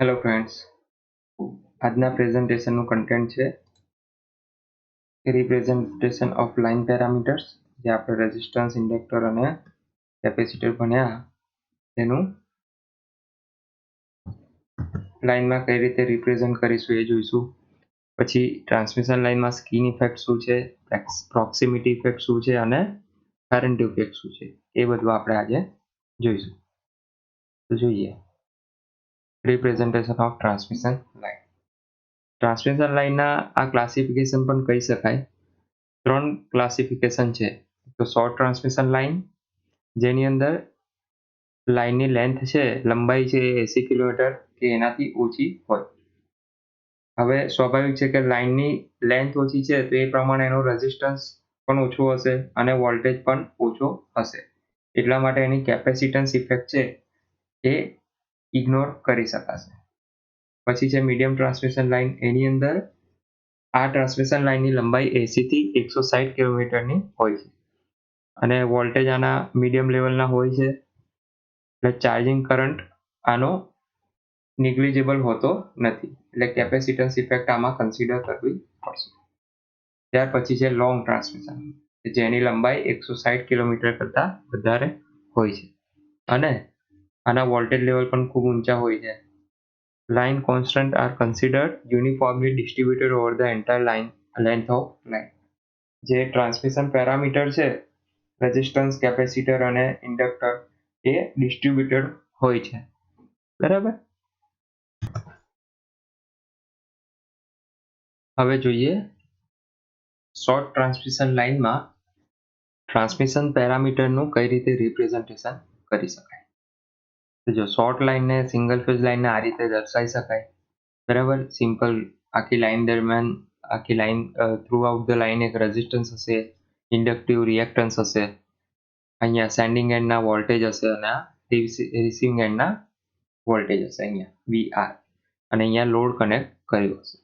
Hello friends, આજના પ્રેઝન્ટેશનનું content છે representation of line parameters, જે આપણે રેઝિસ્ટન્સ, ઇન્ડક્ટર અને કેપેસિટર ભણ્યા તેનું લાઇનમાં કઈ રીતે રિપ્રેઝન્ટ કરીશું એ જોઈશું. પછી ટ્રાન્સમિશન લાઇનમાં સ્કીન ઇફેક્ટ શું છે, પ્રોક્સિમિટી ઇફેક્ટ શું છે અને કરંટ ઇફેક્ટ શું છે એ બધું આપણે આજે જોઈશું. તો જોઈએ representation of transmission line. Transmission લાઇનના આ ક્લાસિફિકેશન પણ કહી શકાય. 3 ક્લાસિફિકેશન છે. તો શોર્ટ ટ્રાન્સમિશન લાઇન, જેની અંદર લાઇનની લેન્થ છે, લંબાઈ છે 80 કિલોમીટર કે એનાથી ઓછી હોય. હવે સ્વાભાવિક છે કે લાઇનની લેન્થ ઓછી છે તો એ પ્રમાણે એનો રેઝિસ્ટન્સ પણ ઓછો હશે અને વોલ્ટેજ પણ ઓછો હશે. એટલા માટે એની કેપેસિટન્સ ઇફેક્ટ છે એ ઇગ્નોર કરી શકાશે. પછી છે મીડિયમ ટ્રાન્સમિશન લાઇન. એની અંદર આ ટ્રાન્સમિશન લાઇનની લંબાઈ 80 થી 160 કિલોમીટરની હોય છે અને વોલ્ટેજ આના મીડિયમ લેવલના હોય છે, એટલે ચાર્જિંગ કરંટ આનો નિગ્લિજેબલ હોતો નથી, એટલે કેપેસિટન્સ ઇફેક્ટ આમાં કન્સિડર કરવી પડશે. ત્યાર પછી છે લોંગ ટ્રાન્સમિશન, જેની લંબાઈ 160 કિલોમીટર કરતાં વધારે હોય છે અને આના વોલ્ટેજ લેવલ પણ ખૂબ ઊંચા હોય છે. Line constants are considered uniformly distributed over the entire length of line. જે ટ્રાન્સમિશન પેરામીટર છે, રેઝિસ્ટન્સ, કેપેસિટર અને ઇન્ડક્ટર, એ ડિસ્ટ્રીબ્યુટેડ હોય છે. બરાબર. હવે જોઈએ શોર્ટ ટ્રાન્સમિશન લાઇનમાં ટ્રાન્સમિશન પેરામીટરનું કઈ રીતે રિપ્રેઝન્ટેશન કરી શકાય. તો જો શોર્ટ લાઇનને સિંગલ ફેઝ લાઇનને આ રીતે દર્શાવી શકાય. બરાબર. સિમ્પલ આખી લાઇન દરમિયાન આખી line through out the line એક રેઝિસ્ટન્સ હશે, ઇન્ડક્ટિવ રિએક્ટન્સ હશે, અહીંયા સેન્ડિંગ એન્ડના વોલ્ટેજ હશે અને રિસીવિંગ એન્ડના વોલ્ટેજ હશે અહીંયા VR, અને અહીંયા લોડ કનેક્ટ કર્યો હશે.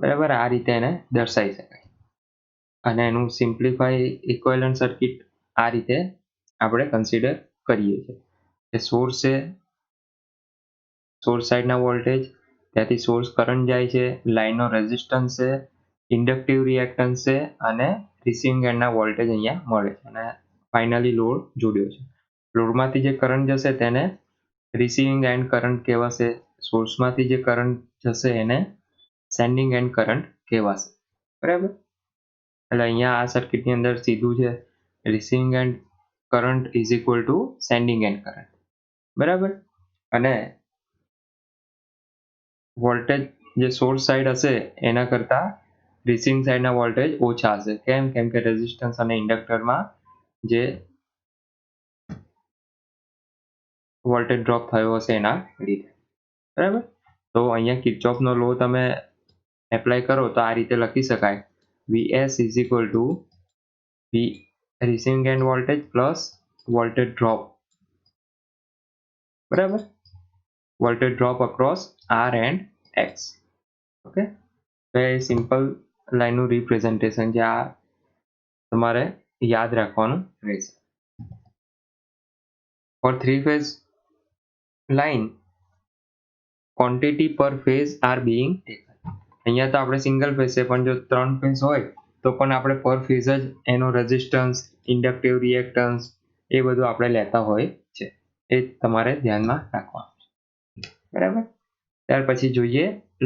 બરાબર. આ રીતે એને દર્શાવી શકાય અને એનું સિમ્પ્લિફાઈ ઇક્વિવેલન્ટ સર્કિટ આ રીતે આપણે કન્સિડર કરીએ છીએ કે સોર્સ છે, સોર્સ સાઈડના વોલ્ટેજ, ત્યાંથી સોર્સ કરંટ જાય છે, લાઇનનો રેઝિસ્ટન્સ છે, ઇન્ડક્ટિવ રિએક્ટન્સ છે અને રિસીવિંગ એન્ડના વોલ્ટેજ અહીંયા મળે છે અને ફાઇનલી લોડ જોડ્યો છે. લોડમાંથી જે કરંટ જશે તેને રિસીવિંગ એન્ડ કરંટ કહેવાશે, સોર્સમાંથી જે કરંટ જશે એને સેન્ડિંગ એન્ડ કરંટ કહેવાશે. બરાબર. એટલે અહીંયા આ સર્કિટની અંદર સીધું છે receiving end current is equal two sending end current. બરાબર. અને વોલ્ટેજ જે સોર્સ સાઈડ હશે એના કરતાં રિસીવિંગ સાઈડના વોલ્ટેજ ઓછા હશે. કેમ કે રેઝિસ્ટન્સ અને ઇન્ડક્ટરમાં જે વોલ્ટેજ ડ્રોપ થયો હશે એના લીધે. બરાબર. તો અહીંયા કિર્ચોફનો લો તમે એપ્લાય કરો તો આ રીતે લખી શકાય, VS is equal to receiving end voltage plus voltage drop. બરાબર. Voltage drop across R and X. Okay. તો એ સિમ્પલ લાઇનનું રિપ્રેઝન્ટેશન છે, આ તમારે યાદ રાખવાનું રહેશે. For 3 phase line, quantity per phase are being taken. અહીંયા તો આપણે સિંગલ ફેઝ છે, પણ જો 3 ફેઝ હોય તો પણ આપણે પર ફેઝ જ એનો રેઝિસ્ટન્સ, ઇન્ડક્ટિવ રિએક્ટન્સ એ બધું આપણે લેતા હોય છે. એ તમારે ધ્યાનમાં રાખવાનું છે. બરાબર. ત્યાર પછી જોઈએ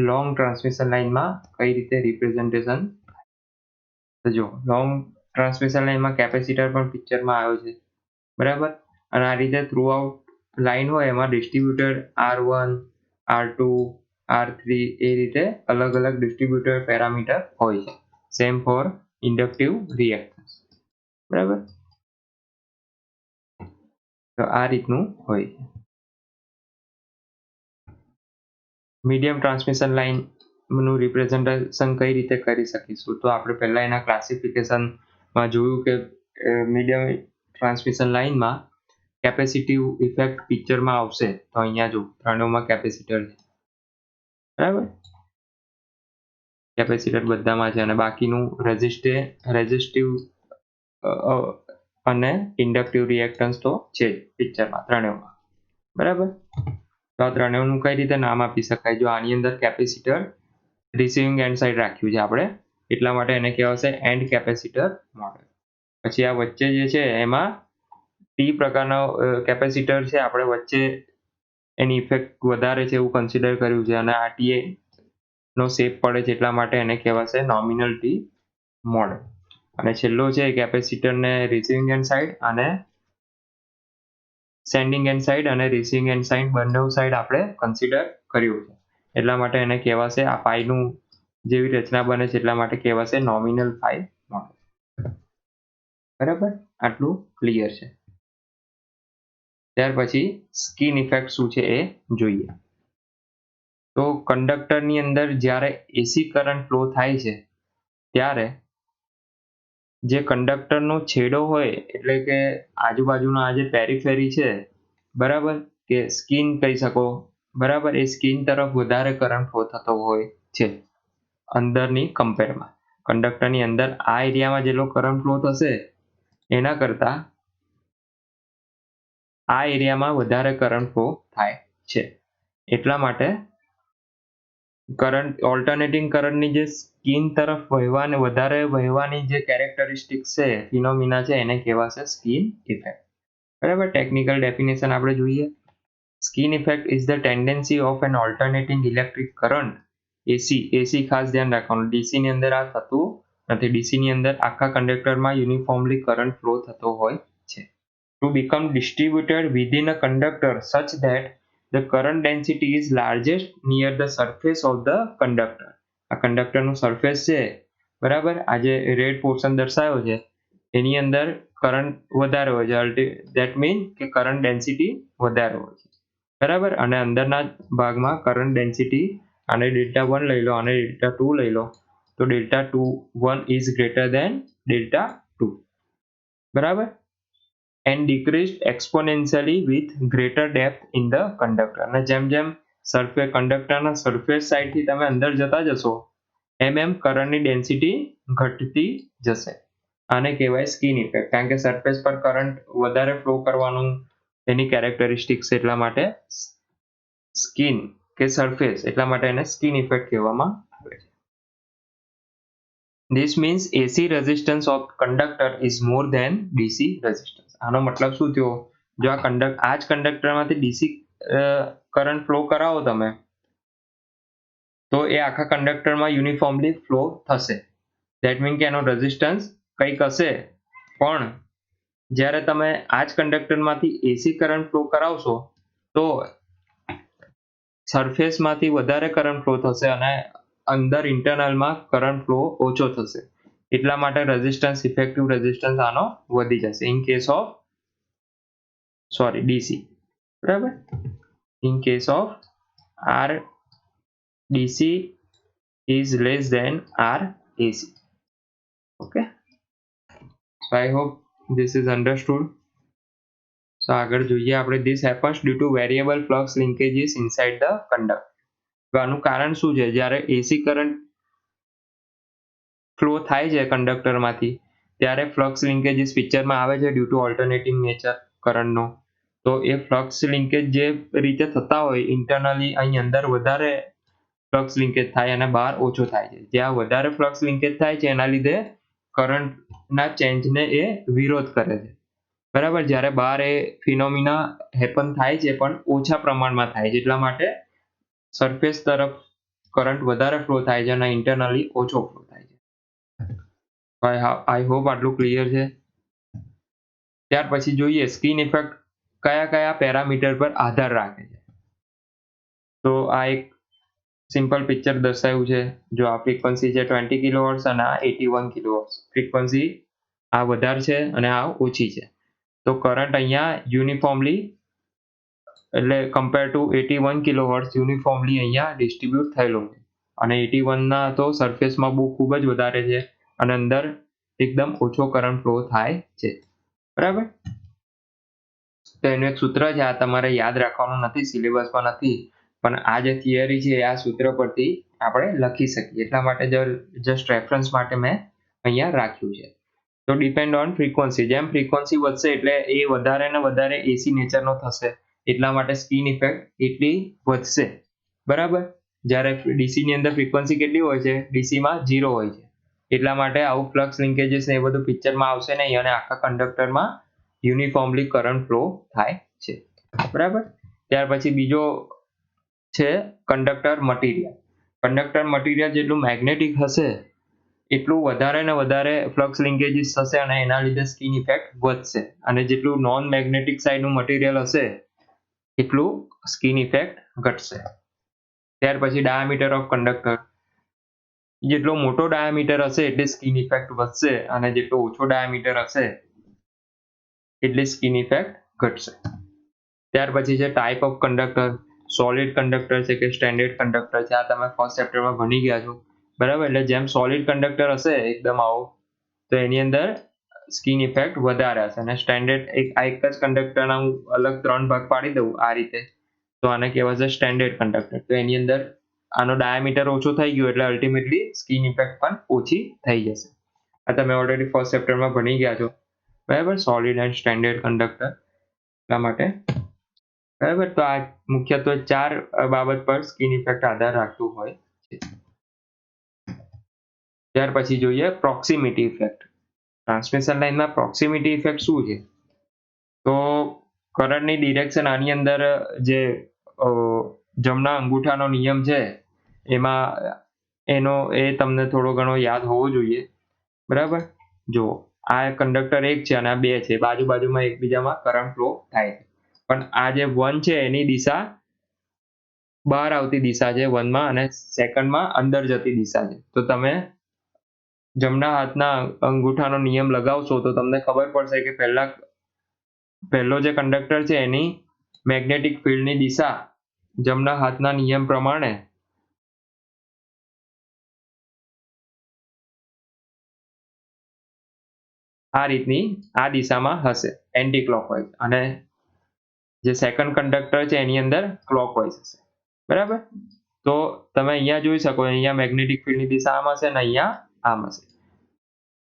લોંગ ટ્રાન્સમિશન લાઇનમાં કઈ રીતે રિપ્રેઝન્ટેશન. તો જો લોંગ ટ્રાન્સમિશન લાઇનમાં કેપેસિટર પણ પિક્ચરમાં આવ્યો છે. બરાબર. અને આ રીતે થ્રુ આઉટ લાઇન હોય એમાં ડિસ્ટ્રીબ્યુટેડ R1, R2, R3 એ રીતે અલગ અલગ ડિસ્ટ્રીબ્યુટર પેરામીટર હોય છે. Same for inductive reactance. બરાબર. તો આ રીતનું હોય છે. મીડિયમ ટ્રાન્સમિશન લાઇનનું રિપ્રેઝન્ટેશન કઈ રીતે કરી શકીશું. તો આપણે પહેલા એના ક્લાસિફિકેશનમાં જોયું કે મીડિયમ ટ્રાન્સમિશન લાઇનમાં કેપેસિટિવ ઇફેક્ટ પિક્ચરમાં આવશે. તો અહીંયા જો ત્રણેયમાં કેપેસિટર છે. બરાબર. કેપેસિટર બધામાં છે અને બાકીનું રેઝિસ્ટિવ અને ઇન્ડક્ટિવ રિએક્ટન્સ તો છે જ પિક્ચરમાં ત્રણેયમાં. બરાબર. તો આ ત્રણેયનું કઈ રીતે નામ આપી શકાય? જો આની અંદર કેપેસિટર રિસીવિંગ એન્ડ સાઇડ રાખ્યું છે આપણે, એટલા માટે એને કહેવાશે એન્ડ કેપેસિટર મોડેલ. પછી આ વચ્ચે જે છે એમાં P પ્રકારનો કેપેસિટર છે, આપણે વચ્ચે એની ઇફેક્ટ વધારે છે એવું કન્સિડર કર્યું છે, અને આ TA નો શેપ પડે છે એટલા માટે એને કહેવાશે નોમિનલ T મોડેલ. અને છેલ્લો છે કેપેસિટરને રિસીવિંગ એન્ડ સાઇડ અને સેન્ડિંગ એન્ડ સાઇડ અને રિસીવિંગ એન્ડ સાઇડ બંને સાઇડ આપણે કન્સિડર કર્યું છે, એટલા માટે એને કહેવાશે આ પાઈનું જેવી રચના બને છે એટલા માટે કહેવાશે નોમિનલ પાઈ મોડેલ. બરાબર, આટલું ક્લિયર છે. ત્યાર પછી સ્કિન ઇફેક્ટ શું છે એ જોઈએ. તો કંડક્ટરની અંદર જ્યારે એસી કરંટ ફ્લો થાય છે ત્યારે જે કંડક્ટરનો છેડો હોય, એટલે કે આજુબાજુનો આ જે પેરીફેરી છે, બરાબર, કે સ્કિન કહી શકો, બરાબર, એ સ્કિન તરફ વધારે કરંટ ફ્લો થતો હોય છે અંદરની કમ્પેરમાં. કંડક્ટરની અંદર આ એરિયામાં જેટલો કરંટ ફ્લો થશે એના કરતા આ એરિયામાં વધારે કરંટ ફ્લો થાય છે. એટલા માટે કરંટ ઓલ્ટરનેટિંગ કરંટની જે સ્કિન તરફ વધારે વહેવાની જે કેરેક્ટરિસ્ટિક્સ છે, ફિનોમિના છે, એને કહેવાશે સ્કિન ઇફેક્ટ. બરાબર, ટેકનિકલ ડેફિનેશન આપણે જોઈએ. Skin effect is the tendency of an alternating electric current AC ખાસ ધ્યાન રાખવાનું, ડીસી ની અંદર આ થતું નથી. ડીસી ની અંદર આખા કંડક્ટરમાં યુનિફોર્મલી કરંટ ફ્લો થતો હોય છે. To become distributed within a conductor સચ that the current density is largest near the surface of the conductor. આ કંડક્ટરનું સરફેસ છે, બરાબર, આ જે રેડ પોર્શન દર્શાવ્યો છે એની અંદર કરંટ વધારે હોય છે, ધેટ મીન કે કરંટ ડેન્સિટી વધારે હોય છે, બરાબર. અને અંદરના ભાગમાં કરંટ ડેન્સિટી આને Δ1 લઈ લો, આને Δ2 લઈ લો, તો Δ1 is greater than Δ2, બરાબર, and decreased exponentially with greater depth in the conductor. અને જેમ જેમ કંડક્ટરના સરફેસ સાઈડથી તમે અંદર જતા જશો એમ કરંટની ડેન્સિટી ઘટતી જશે. આને કહેવાય સ્કિન ઇફેક્ટ, કારણ કે સરફેસ પર કરંટ વધારે ફ્લો કરવાનું એની કેરેક્ટરિસ્ટિક્સ, એટલા માટે સ્કિન કે સરફેસ, એટલા માટે એને સ્કિન ઇફેક્ટ કહેવામાં આવે છે. This means AC resistance of conductor is more than DC resistance. આનો મતલબ શું થયો? જો આ જ કંડક્ટરમાંથી ડીસી કરંટ ફ્લો કરાવો તમે, તો એ આખા કંડક્ટરમાં યુનિફોર્મલી ફ્લો થશે. ધેટ મીન કે એનો રેઝિસ્ટન્સ કંઈક હશે, પણ જ્યારે તમે આ જ કંડક્ટરમાંથી એસી કરંટ ફ્લો કરાવશો તો સરફેસમાંથી વધારે કરંટ ફ્લો થશે અને અંદર ઇન્ટરનલમાં કરંટ ફ્લો ઓછો થશે. એટલા માટે રેઝિસ્ટન્સ, ઇફેક્ટિવ રેઝિસ્ટન્સ આનો વધી જશે ઇન કેસ ઓફ ડીસી, બરાબર. In case of R DC is less than R AC. Okay, so I hope this is understood. So આગળ જોઈએ આપણે, this happens due to variable flux linkages inside the conductor. તો આનું કારણ શું છે? જ્યારે એસી કરંટ ફ્લો થાય છે કંડક્ટરમાંથી ત્યારે ફ્લક્સ લિંકેજીસ પિક્ચરમાં આવે છે ડ્યુ ટુ ઓલ્ટરનેટિંગ નેચર કરંટનો. તો એ ફ્લક્સ લિંકેજ જે રીતે થતા હોય ઇન્ટરનલી, અહીં અંદર વધારે ફ્લક્સ લિંકેજ થાય અને બહાર ઓછો થાય છે. જ્યાં વધારે ફ્લક્સ લિંકેજ થાય છે એના લીધે કરંટના ચેન્જને એ વિરોધ કરે છે, બરાબર. જ્યારે બહાર એ ફિનોમિના હેપન થાય છે પણ ઓછા પ્રમાણમાં થાય છે, એટલા માટે સરફેસ તરફ કરંટ વધારે ફ્લો થાય છે અને ઇન્ટરનલી ઓછો ફ્લો થાય છે. આઈ હોપ આટલું ક્લિયર છે. ત્યાર પછી જોઈએ સ્કિન ઇફેક્ટ કયા કયા પેરામીટર પર આધાર રાખે છે. તો આ એક સિમ્પલ પિક્ચર દર્શાવ્યું છે. જો આ ફ્રીક્વન્સી છે 20 કિલોહર્ટ્ઝ અને આ 81 કિલોહર્ટ્ઝ. ફ્રીક્વન્સી આ વધારે છે અને આ ઓછી છે. તો કરંટ અહીંયા યુનિફોર્મલી, એટલે કમ્પેર ટુ 81 કિલોહર્ટ્ઝ યુનિફોર્મલી અહીંયા ડિસ્ટ્રીબ્યુટ થયેલો છે. અને 81 ના તો સરફેસમાં બહુ ખૂબ જ વધારે છે અને અંદર એકદમ ઓછો કરંટ ફ્લો થાય છે, બરાબર. તો એનું એક સૂત્ર છે, આ તમારે યાદ રાખવાનું નથી, સિલેબસમાં નથી, પણ આ જે થિયરી છે આ સૂત્ર પરથી આપણે લખી શકીએ, એટલા માટે જસ્ટ રેફરન્સ માટે મેં અહીંયા રાખ્યું છે. તો ડિપેન્ડ ઓન ફ્રીક્વન્સી, જેમ ફ્રીક્વન્સી વધશે એટલે એ વધારે ને વધારે એસી નેચરનો થશે, એટલા માટે સ્કિન ઇફેક્ટ એટલી વધશે, બરાબર. જ્યારે ડીસી ની અંદર ફ્રીક્વન્સી કેટલી હોય છે? ડીસી માં 0 હોય છે. એટલા માટે આવું ફ્લક્સ લિંકેજીસ ને એ બધું પિક્ચરમાં આવશે નહીં અને આખા કંડક્ટરમાં યુનિફોર્મલી કરંટ ફ્લો થાય છે, બરાબર. ત્યાર પછી બીજો છે કંડક્ટર મટીરિયલ. કંડક્ટર મટીરિયલ જેટલું મેગ્નેટિક હશે એટલું વધારે ને વધારે ફ્લક્સ લિંકેજીસ થશે અને એના લીધે સ્કિન ઇફેક્ટ વધશે. અને જેટલું નોન મેગ્નેટિક સાઈડનું મટીરિયલ હશે એટલું સ્કિન ઇફેક્ટ ઘટશે. ત્યાર પછી ડાયામીટર ઓફ કંડક્ટર. જેટલો મોટો ડાયામીટર હશે એટલી સ્કિન ઇફેક્ટ વધશે અને જેટલો ઓછો ડાયામીટર હશે એટલી સ્કિન ઇફેક્ટ ઘટશે. ત્યાર પછી છે type of conductor. Solid conductor છે કે સ્ટેન્ડર્ડ કંડક્ટર છે, આ તમે ફર્સ્ટ ચેપ્ટરમાં ભણી ગયા છો, બરાબર. એટલે જેમ સોલિડ કંડક્ટર હશે એકદમ આવો, તો એની અંદર સ્કિન ઇફેક્ટ વધારે હશે. અને સ્ટેન્ડર્ડ આ એક જ કંડક્ટરના હું અલગ 3 ભાગ પાડી દઉં આ રીતે, તો આને કહેવાશે સ્ટેન્ડર્ડ કંડક્ટર. તો એની અંદર આનો ડાયામીટર ઓછો થઈ ગયો એટલે અલ્ટિમેટલી સ્કિન ઇફેક્ટ પણ ઓછી થઈ જશે. આ તમે ઓલરેડી ફર્સ્ટ ચેપ્ટરમાં ભણી ગયા છો, બરાબર. સોલિડ એન્ડ સ્ટેન્ડર્ડ કંડક્ટર એટલા માટે, બરાબર. તો આ મુખ્યત્વે 4 બાબત પર સ્કિન ઇફેક્ટ આધાર રાખતું હોય છે. ત્યાર પછી જોઈએ પ્રોક્સિમિટી ઇફેક્ટ. ટ્રાન્સમિશન લાઇનમાં પ્રોક્સિમિટી ઇફેક્ટ શું છે? તો કરંટની ડિરેક્શન આની અંદર જે જમણા અંગૂઠાનો નિયમ છે એમાં એ તમને થોડો ઘણો યાદ હોવો જોઈએ, બરાબર. જો આ કંડક્ટર 1 છે અને આ 2 છે, બાજુમાં એકબીજામાં કરંટ ફ્લો થાય છે. પણ આ જે 1 છે એની દિશા બહાર આવતી દિશા છે 1 માં, અને સેકન્ડમાં અંદર જતી દિશા છે. તો તમે જમણા હાથના અંગૂઠાનો નિયમ લગાવશો તો તમને ખબર પડશે કે પહેલો જે કંડક્ટર છે એની મેગ્નેટિક ફિલ્ડની દિશા જમણા હાથના નિયમ પ્રમાણે આ રીતની આ દિશામાં હશે, એન્ટી ક્લોકવાઇઝ. અને જે સેકન્ડ કંડક્ટર છે એની અંદર ક્લોકવાઇઝ હશે, બરાબર. તો તમે અહીંયા જોઈ શકો, અહીંયા મેગ્નેટિક ફિલ્ડની દિશા આમ હશે અને અહીંયા આમ હશે.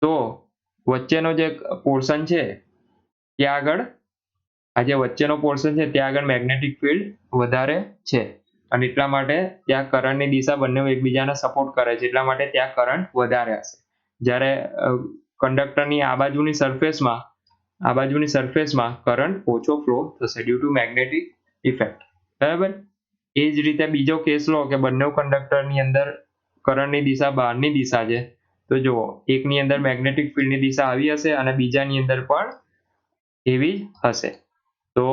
તો વચ્ચેનો જે પોર્શન છે ત્યાં આગળ, આ જે વચ્ચેનો પોર્શન છે ત્યાં આગળ મેગ્નેટિક ફિલ્ડ વધારે છે અને એટલા માટે ત્યાં કરંટની દિશા બંને એકબીજાને સપોર્ટ કરે છે, એટલા માટે ત્યાં કરંટ વધારે હશે. જ્યારે કંડક્ટરની આ બાજુની સરફેસમાં કરંટ ઓછો ફ્લો થશે ડ્યુ ટુ મેગ્નેટિક ઇફેક્ટ, બરાબર. એ જ રીતે બીજો કેસ લો કે બંને કંડક્ટરની અંદર કરંટની દિશા બહારની દિશા છે. તો જુઓ, એકની અંદર મેગ્નેટિક ફિલ્ડની દિશા આવી હશે અને બીજાની અંદર પણ એવી જ હશે. તો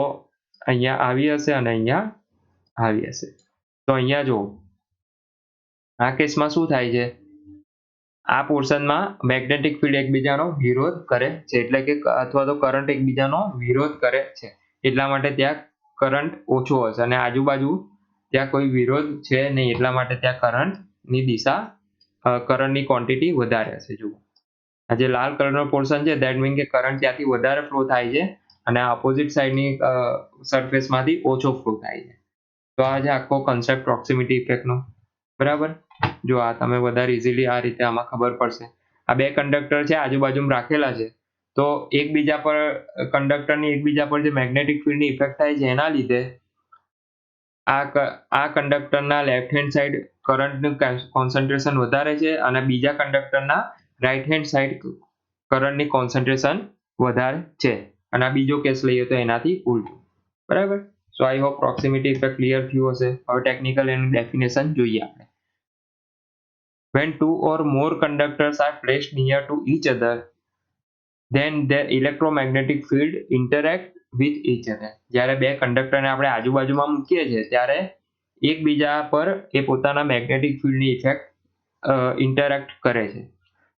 અહીંયા આવી હશે અને અહીંયા આવી હશે. તો અહીંયા જુઓ, આ કેસમાં શું થાય છે? આ પોર્શનમાં મેગ્નેટિક ફિલ્ડ એકબીજાનો વિરોધ કરે છે, એટલે કે અથવા તો કરંટ એકબીજાનો વિરોધ કરે છે, એટલા માટે ત્યાં કરંટ ઓછો હશે. અને આજુબાજુ ત્યાં કોઈ વિરોધ છે નહીં, એટલા માટે ત્યાં કરંટની ક્વોન્ટિટી વધારે હશે. જુઓ, આ જે લાલ કલરનો પોર્શન છે ધેટ મીન કે કરંટ ત્યાંથી વધારે ફ્લો થાય છે અને ઓપોઝિટ સાઈડની સરફેસમાંથી ઓછો ફ્લો થાય છે. તો આ છે આખો કન્સેપ્ટ પ્રોક્સિમિટી ઇફેક્ટનો, બરાબર. જો આ તમે વધારે ઇઝીલી આ રીતે આમાં ખબર પડશે. આ 2 કંડક્ટર છે આજુબાજુમાં રાખેલા છે, તો કંડક્ટરની એકબીજા પર જે મેગ્નેટિક ફિલ્ડની ઇફેક્ટ થાય છે એના લીધે આ કંડક્ટરના લેફ્ટ હેન્ડ સાઈડ કરંટનું કોન્સન્ટ્રેશન વધારે છે અને બીજા કંડક્ટરના રાઈટ હેન્ડ સાઈડ કરંટની કોન્સન્ટ્રેશન વધારે છે. અને આ બીજો કેસ લઈએ તો એનાથી ઉલટું, બરાબર. So I hope proximity effect clear થયું હશે. હવે ટેકનિકલ એનું ડેફિનેશન જોઈએ આપણે. When 2 or more conductors are placed near to each other, then their electromagnetic field interact with each other. જ્યારે 2 કંડક્ટરને આપણે આજુબાજુમાં મૂકીએ છીએ ત્યારે એકબીજા પર એ પોતાના મેગ્નેટિક ફિલ્ડની ઇફેક્ટ ઇન્ટરેક્ટ કરે છે.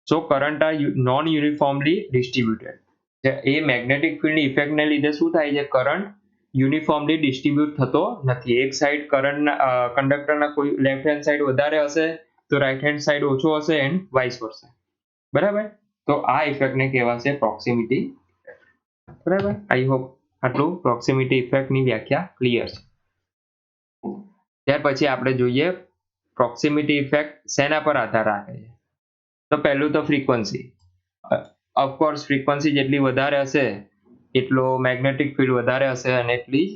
So current are non uniformly distributed. એ મેગ્નેટિક ફિલ્ડની ઇફેક્ટને લીધે શું થાય છે? કરંટ યુનિફોર્મલી ડિસ્ટ્રીબ્યુટ થતો નથી. એક સાઈડ કંડક્ટરના કોઈ લેફ્ટ હેન્ડ સાઈડ વધારે હશે તો રાઈટ હેન્ડ સાઈડ ઓછો હશે એન્ડ વાઇસ વર્સા, બરાબર. તો આ ઇફેક્ટને કહેવાશે પ્રોક્સિમિટી ઇફેક્ટ, બરાબર. આઈ હોપ આટલું પ્રોક્સિમિટી ઇફેક્ટની વ્યાખ્યા ક્લિયર છે. ત્યાર પછી આપણે જોઈએ પ્રોક્સિમિટી ઇફેક્ટ શેના પર આધાર રાખે છે. તો પહેલું તો ફ્રીક્વન્સી. ઓફકોર્સ ફ્રીક્વન્સી જેટલી વધારે હશે એટલો મેગ્નેટિક ફિલ્ડ વધારે હશે અને એટલી જ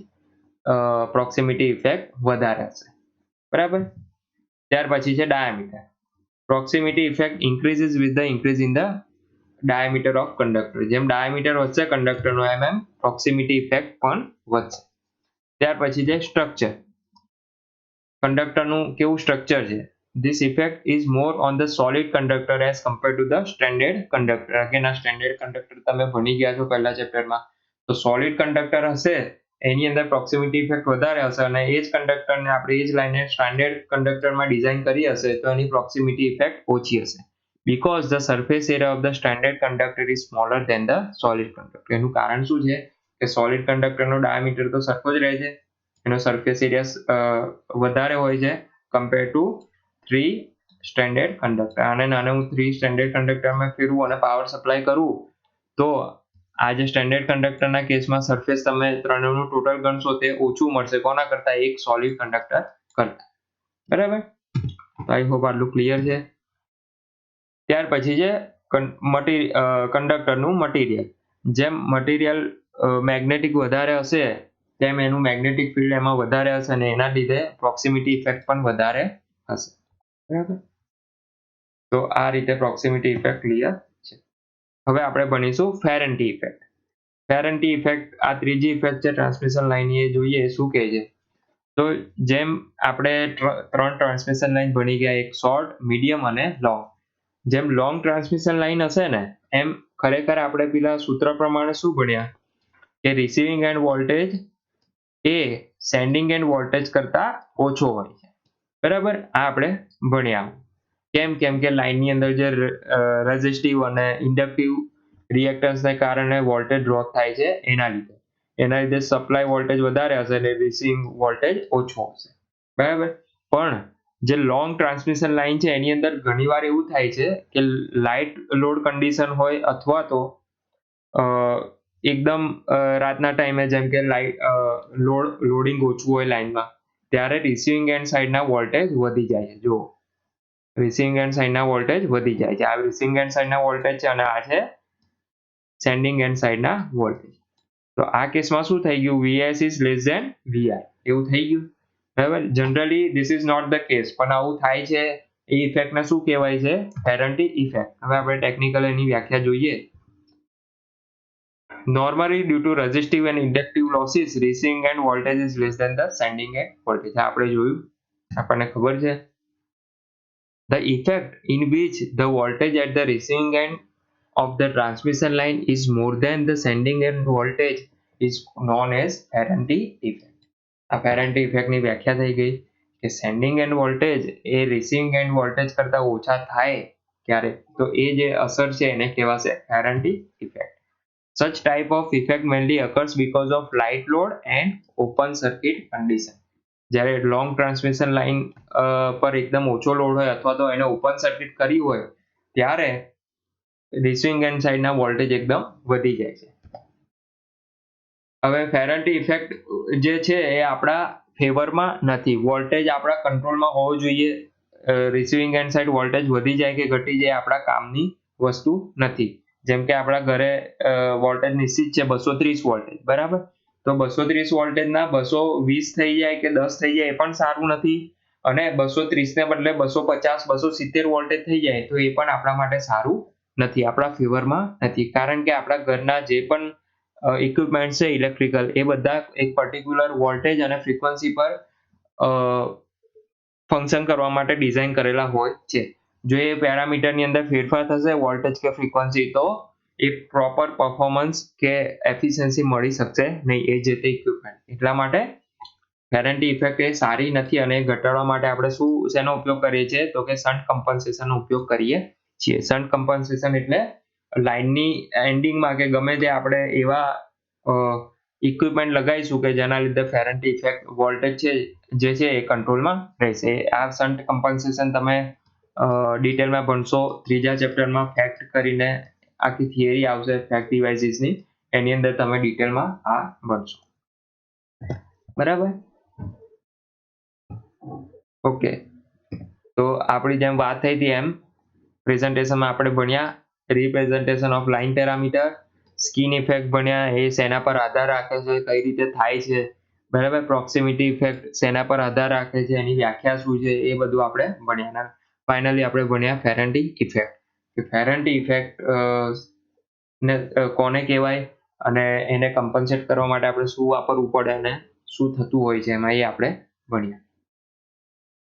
પ્રોક્સિમિટી ઇફેક્ટ વધારે હશે, બરાબર. ત્યાર પછી છે diameter. Proximity effect increases with the increase in the diameter of conductor. જેમ ડાયામીટર વધશે કંડક્ટરનો એમ પ્રોક્સિમિટી ઇફેક્ટ પણ વધશે. ત્યાર પછી છે સ્ટ્રક્ચર. કંડક્ટરનું કેવું સ્ટ્રક્ચર છે. This effect is more on the solid conductor as compared to the standard conductor. Again, આ standard conductor તમે ભણી ગયા છો પહેલા ચેપ્ટરમાં. તો solid conductor હશે એની અંદર proximity effect વધારે હશે અને એ જ કંડક્ટરને આપણે એ જ લાઈને સ્ટાન્ડર્ડ કંડક્ટરમાં ડિઝાઇન કરી હશે તો એની proximity effect ઓછી હશે. Because the surface area of the standard conductor is smaller than the solid conductor. એનું કારણ શું છે કે solid conductorનો diameter તો સરખો જ રહે છે, એનો surface area વધારે હોય છે compared to 3 સ્ટેન્ડર્ડ કંડક્ટર. આને નાને હું 3 સ્ટેન્ડર્ડ કંડક્ટરમાં ફેરવું અને પાવર સપ્લાય કરું તો આ જે સ્ટેન્ડર્ડ કંડક્ટરના કેસમાં સરફેસ તમે ત્રણેયનું ટોટલ ગણશો તે ઓછું મળશે કોના કરતા, એક સોલિડ કંડક્ટર કરતા, બરાબર. તો આઈ હોપ આટલું ક્લિયર છે. ત્યાર પછી છે કંડક્ટરનું મટીરિયલ. જેમ મટીરિયલ મેગ્નેટિક વધારે હશે તેમ એનું મેગ્નેટિક ફિલ્ડ એમાં વધારે હશે અને એના લીધે પ્રોક્સિમિટી ઇફેક્ટ પણ વધારે હશે, બરાબર. તો આ રીતે પ્રોક્સિમિટી ઇફેક્ટ ક્લિયર છે. હવે આપણે ભણીશું ફેરન્ટી ઇફેક્ટ. ફેરન્ટી ઇફેક્ટ આ ત્રીજી ઇફેક્ટ છે ટ્રાન્સમિશન લાઇનની. એ જોઈએ શું કહે છે. તો જેમ આપણે 3 ટ્રાન્સમિશન લાઇન ભણી ગયા, એક શોર્ટ, મીડિયમ અને લોંગ. જેમ લોંગ ટ્રાન્સમિશન લાઇન હશે ને એમ ખરેખર આપણે પેલા સૂત્ર પ્રમાણે શું ભણ્યા કે રિસીવિંગ એન્ડ વોલ્ટેજ એ સેન્ડિંગ એન્ડ વોલ્ટેજ કરતા ઓછો હોય છે, બરાબર. આ આપણે ભણ્યા. કેમ કે લાઇનની અંદર જે રેઝિસ્ટિવ અને ઇન્ડક્ટિવ રિએક્ટન્સને કારણે વોલ્ટેજ ડ્રોપ થાય છે એના લીધે સપ્લાય વોલ્ટેજ વધારે હશે અને રિસીવિંગ વોલ્ટેજ ઓછો હશે, બરાબર. પણ જે લોંગ ટ્રાન્સમિશન લાઇન છે એની અંદર ઘણીવાર એવું થાય છે કે લાઇટ લોડ કન્ડિશન હોય અથવા તો એકદમ રાતના ટાઈમે જેમ કે લોડિંગ ઓછું હોય લાઇનમાં ત્યારે રિસીવિંગ એન્ડ સાઈડના વોલ્ટેજ વધી જાય છે. જો રિસીવિંગ એન્ડ સાઈડના વોલ્ટેજ વધી જાય છે. આ રિસીવિંગ એન્ડ સાઈડના વોલ્ટેજ છે અને આ છે સેન્ડિંગ એન્ડ સાઈડના વોલ્ટેજ. તો આ કેસમાં શું થઈ ગયું, Vs is less than Vi એવું થઈ ગયું, બરાબર. Generally this is not the case, પણ આવું થાય છે. એ ઇફેક્ટને શું કહેવાય છે, ફેરન્ટી ઇફેક્ટ. હવે આપણે ટેકનિકલ એની વ્યાખ્યા જોઈએ. Normally, due to resistive and inductive losses, receiving end voltage is less than the sending end voltage. આપણે જોયું, આપણને ખબર છે. The effect in which the voltage at the receiving end of the transmission line is more than the sending end voltage is known as Faraday effect. આ Faraday effect ની વ્યાખ્યા થઈ ગઈ કે સેન્ડિંગ એન્ડ વોલ્ટેજ એ receiving end voltage કરતા ઓછા થાય ક્યારે તો એ જે અસર છે એને કહેવાશે Faraday effect. Such type of effect mainly occurs because of light load and open circuit condition. જ્યારે લોંગ ટ્રાન્સમિશન લાઇન પર એકદમ ઓછો લોડ હોય અથવા તો એને ઓપન સર્કિટ કરી હોય ત્યારે રિસીવિંગ એન્ડ સાઈડના વોલ્ટેજ એકદમ વધી જાય છે. હવે ફેરન્ટી ઇફેક્ટ જે છે એ આપણા ફેવરમાં નથી. વોલ્ટેજ આપણા કંટ્રોલમાં હોવો જોઈએ. રિસીવિંગ એન્ડ સાઈડ વોલ્ટેજ વધી જાય કે ઘટી જાય આપણા કામની વસ્તુ નથી. જેમ કે આપણા ઘરે વોલ્ટેજ નિશ્ચિત છે 230 વોલ્ટેજ, બરાબર. તો 230 વોલ્ટેજના 220 થઈ જાય કે 10 થઈ જાય એ પણ સારું નથી અને 230 ને બદલે 250 270 વોલ્ટેજ થઈ જાય તો એ પણ આપણા માટે સારું નથી, આપણા ફેવરમાં નથી. કારણ કે આપણા ઘરના જે પણ ઇક્વિપમેન્ટ છે ઇલેક્ટ્રિકલ એ બધા એક પર્ટિક્યુલર વોલ્ટેજ અને ફ્રીક્વન્સી પર ફંક્શન કરવા માટે ડિઝાઇન કરેલા હોય છે. જો એ પેરામીટરની અંદર ફેરફાર થશે વોલ્ટેજ કે ફ્રીક્વન્સી તો એક પ્રોપર પરફોર્મન્સ કે એફિશિયન્સી મળી શકશે નહીં એ જે તે ઇક્વિપમેન્ટ. એટલા માટે ફેરન્ટી ઇફેક્ટ એ સારી નથી અને ઘટાડવા માટે આપણે શેનો ઉપયોગ કરીએ છીએ તો કે શન્ટ કમ્પન્સેશનનો ઉપયોગ કરીએ છીએ. શન્ટ કમ્પન્સેશન એટલે લાઇનની એન્ડિંગમાં કે ગમે તે આપણે એવા ઇક્વિપમેન્ટ લગાવીશું કે જેના લીધે ફેરન્ટી ઇફેક્ટ વોલ્ટેજ છે જે છે એ કંટ્રોલમાં રહેશે. આ શન્ટ કમ્પન્સેશન તમે ડિટેલમાં ભણશો ત્રીજા ચેપ્ટરમાં ફેક્ટ કરીને આખી થિયરી આવશે ફેક્ટ ડિવાઇસીસની, એની અંદર તમે ડિટેલમાં આ ભણશો, બરાબર. ઓકે, તો આપણી જેમ વાત થઈ હતી એમ પ્રેઝન્ટેશનમાં આપણે ભણ્યા representation of line parameter, skin effect ભણ્યા, એ શેના પર આધાર રાખે છે, કઈ રીતે થાય છે, બરાબર. પ્રોક્સિમિટી ઇફેક્ટ શેના પર આધાર રાખે છે, એની વ્યાખ્યા શું છે, એ બધું આપણે ભણ્યા. ફાઇનલી આપણે ભણ્યા ફેરન્ટી ઇફેક્ટ. કે ફેરન્ટી ઇફેક્ટ ને કોને કહેવાય અને એને કમ્પન્સેટ કરવા માટે આપણે શું વાપરવું પડે અને શું થતું હોય છે એમાં, એ આપણે ભણ્યા.